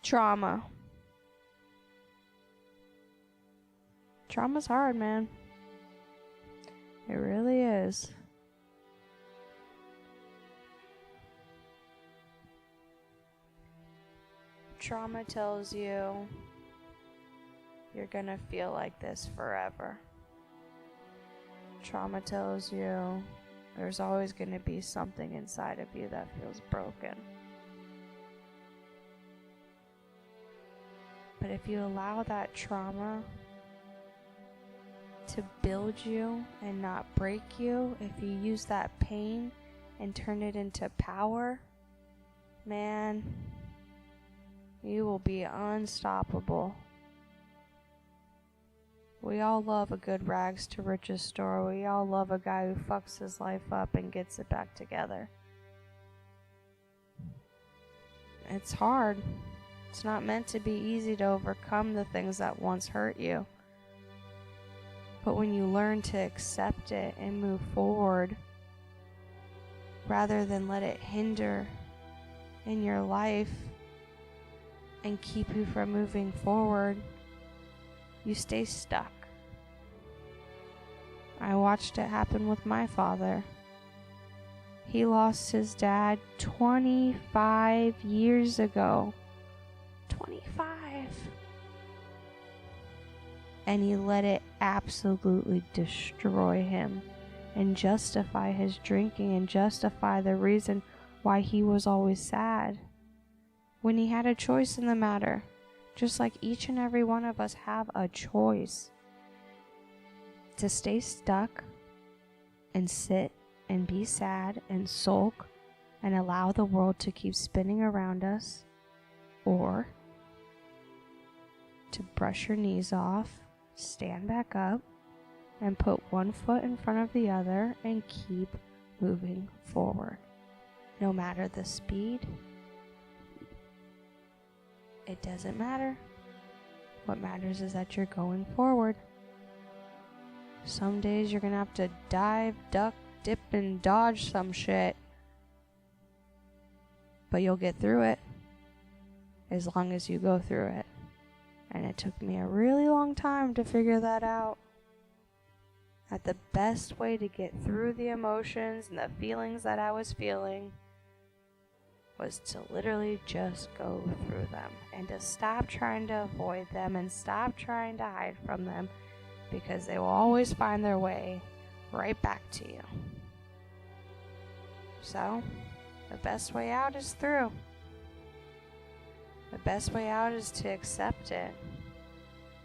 Trauma. Trauma's hard, man. It really is. Trauma tells you you're gonna feel like this forever. Trauma tells you there's always gonna be something inside of you that feels broken. But if you allow that trauma to build you and not break you, if you use that pain and turn it into power, man, you will be unstoppable. We all love a good rags to riches story. We all love a guy who fucks his life up and gets it back together. It's hard. It's not meant to be easy to overcome the things that once hurt you. But when you learn to accept it and move forward, rather than let it hinder in your life and keep you from moving forward, you stay stuck. I watched it happen with my father. He lost his dad 25 years ago. 25. And he let it absolutely destroy him and justify his drinking and justify the reason why he was always sad, when he had a choice in the matter. Just like each and every one of us have a choice to stay stuck and sit and be sad and sulk and allow the world to keep spinning around us, or to brush your knees off, stand back up, and put one foot in front of the other and keep moving forward. No matter the speed, it doesn't matter. What matters is that you're going forward. Some days you're gonna have to dive, duck, dip, and dodge some shit. But you'll get through it as long as you go through it. And it took me a really long time to figure that out. That the best way to get through the emotions and the feelings that I was feeling was to literally just go through them and to stop trying to avoid them and stop trying to hide from them, because they will always find their way right back to you. So, the best way out is through. The best way out is to accept it.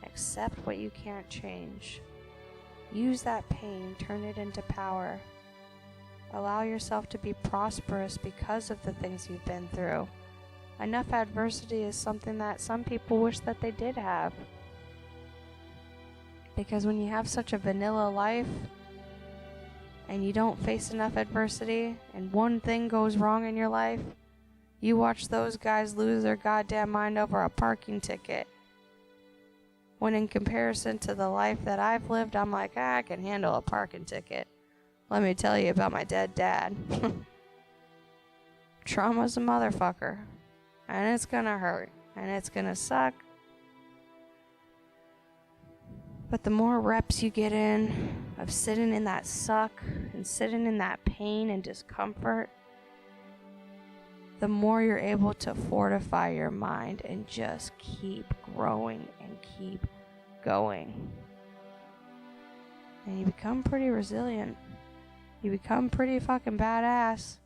Accept what you can't change. Use that pain, turn it into power. Allow yourself to be prosperous because of the things you've been through. Enough adversity is something that some people wish that they did have. Because when you have such a vanilla life and you don't face enough adversity and one thing goes wrong in your life, you watch those guys lose their goddamn mind over a parking ticket. When in comparison to the life that I've lived, I'm like, I can handle a parking ticket. Let me tell you about my dead dad. Trauma's a motherfucker. And it's gonna hurt. And it's gonna suck. But the more reps you get in of sitting in that suck and sitting in that pain and discomfort, the more you're able to fortify your mind and just keep growing and keep going. And you become pretty resilient. You become pretty fucking badass.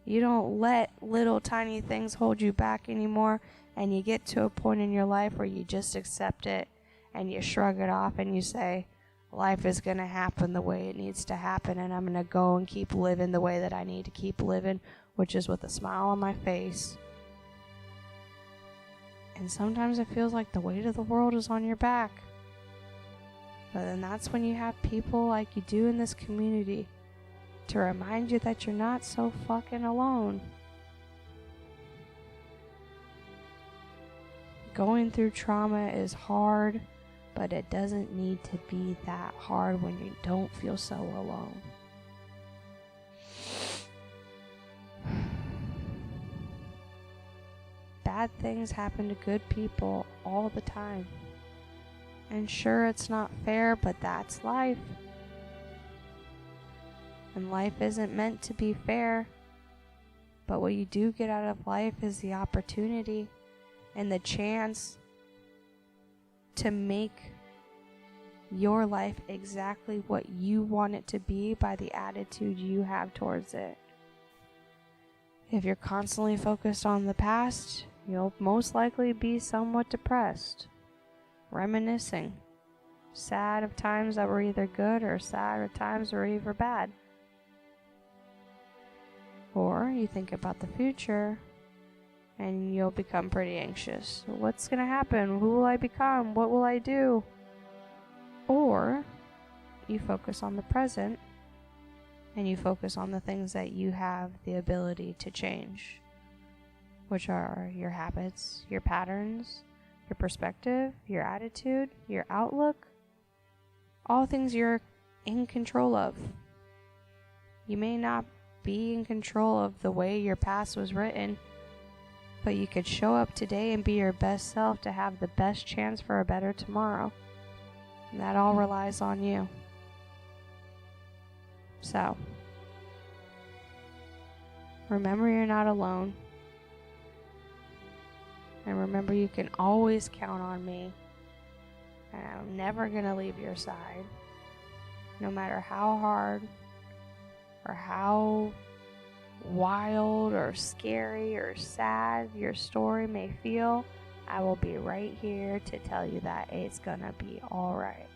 You don't let little tiny things hold you back anymore, and you get to a point in your life where you just accept it and you shrug it off and you say, life is going to happen the way it needs to happen, and I'm going to go and keep living the way that I need to keep living, which is with a smile on my face. And sometimes it feels like the weight of the world is on your back. But then that's when you have people like you do in this community to remind you that you're not so fucking alone. Going through trauma is hard, but it doesn't need to be that hard when you don't feel so alone. bad things happen to good people all the time. And sure, it's not fair, but that's life. And life isn't meant to be fair. But what you do get out of life is the opportunity and the chance to make your life exactly what you want it to be by the attitude you have towards it. If you're constantly focused on the past, you'll most likely be somewhat depressed, reminiscing, sad of times that were either good or sad of times that were either bad. Or you think about the future and you'll become pretty anxious. What's going to happen? Who will I become? What will I do? Or you focus on the present and you focus on the things that you have the ability to change, which are your habits, your patterns, your perspective, your attitude, your outlook, all things you're in control of. You may not be in control of the way your past was written, but you could show up today and be your best self to have the best chance for a better tomorrow. And that all relies on you. So, remember you're not alone. And remember you can always count on me. And I'm never going to leave your side. No matter how hard or how wild or scary or sad your story may feel, I will be right here to tell you that it's gonna be alright.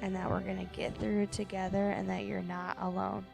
And that we're gonna get through it together and that you're not alone.